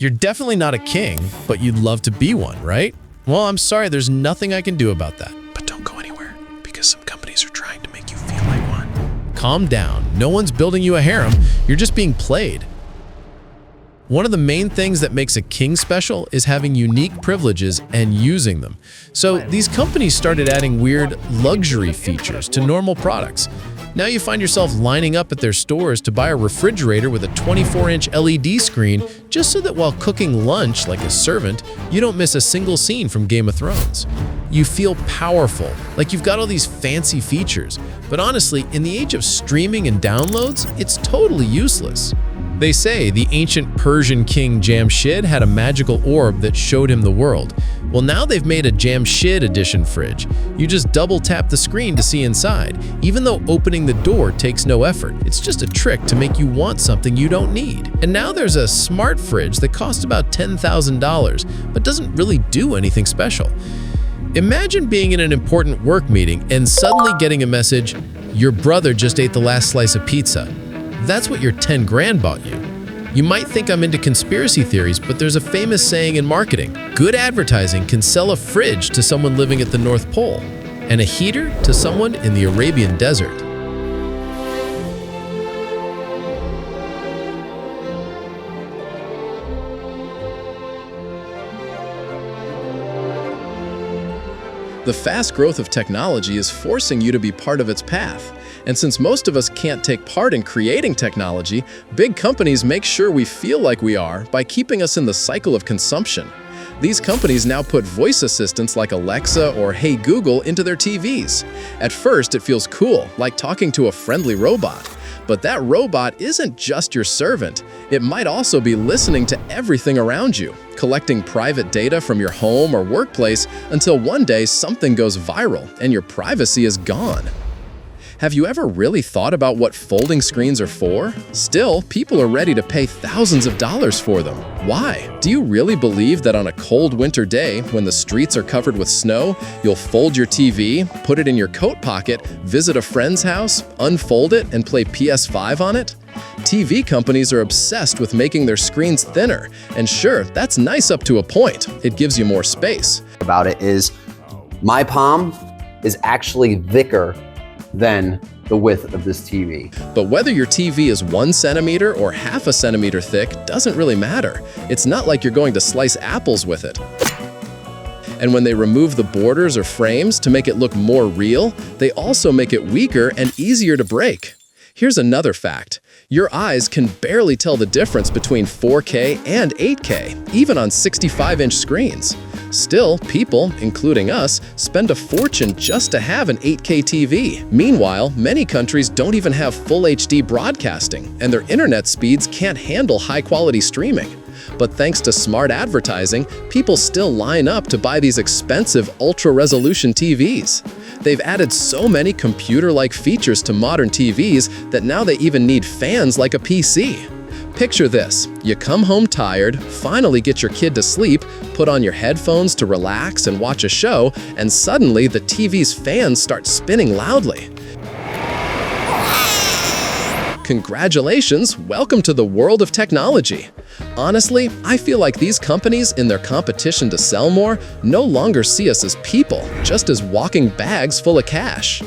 You're definitely not a king, but you'd love to be one, right? Well, I'm sorry, there's nothing I can do about that. But don't go anywhere, because some companies are trying to make you feel like one. Calm down. No one's building you a harem. You're just being played. One of the main things that makes a king special is having unique privileges and using them. So these companies started adding weird luxury features to normal products. Now you find yourself lining up at their stores to buy a refrigerator with a 24-inch LED screen just so that while cooking lunch like a servant, you don't miss a single scene from Game of Thrones. You feel powerful, like you've got all these fancy features. But honestly, in the age of streaming and downloads, it's totally useless. They say the ancient Persian king Jamshid had a magical orb that showed him the world. Well, now they've made a Jamshid edition fridge. You just double tap the screen to see inside, even though opening the door takes no effort. It's just a trick to make you want something you don't need. And now there's a smart fridge that costs about $10,000, but doesn't really do anything special. Imagine being in an important work meeting and suddenly getting a message, "Your brother just ate the last slice of pizza." That's what your 10 grand bought you. You might think I'm into conspiracy theories, but there's a famous saying in marketing: good advertising can sell a fridge to someone living at the North Pole and a heater to someone in the Arabian desert. The fast growth of technology is forcing you to be part of its path. And since most of us can't take part in creating technology, big companies make sure we feel like we are by keeping us in the cycle of consumption. These companies now put voice assistants like Alexa or Hey Google into their TVs. At first, it feels cool, like talking to a friendly robot. But that robot isn't just your servant. It might also be listening to everything around you, collecting private data from your home or workplace until one day something goes viral and your privacy is gone. Have you ever really thought about what folding screens are for? Still, people are ready to pay thousands of dollars for them. Why? Do you really believe that on a cold winter day, when the streets are covered with snow, you'll fold your TV, put it in your coat pocket, visit a friend's house, unfold it, and play PS5 on it? TV companies are obsessed with making their screens thinner, and sure, that's nice up to a point. It gives you more space. About it is my palm is actually thicker than the width of this TV. But whether your TV is 1 centimeter or half a centimeter thick doesn't really matter. It's not like you're going to slice apples with it. And when they remove the borders or frames to make it look more real, they also make it weaker and easier to break. Here's another fact. Your eyes can barely tell the difference between 4K and 8K, even on 65-inch screens. Still, people, including us, spend a fortune just to have an 8K TV. Meanwhile, many countries don't even have full HD broadcasting, and their internet speeds can't handle high-quality streaming. But thanks to smart advertising, people still line up to buy these expensive ultra-resolution TVs. They've added so many computer-like features to modern TVs that now they even need fans like a PC. Picture this. You come home tired, finally get your kid to sleep, put on your headphones to relax and watch a show, and suddenly the TV's fans start spinning loudly. Congratulations, welcome to the world of technology. Honestly, I feel like these companies, in their competition to sell more, no longer see us as people, just as walking bags full of cash.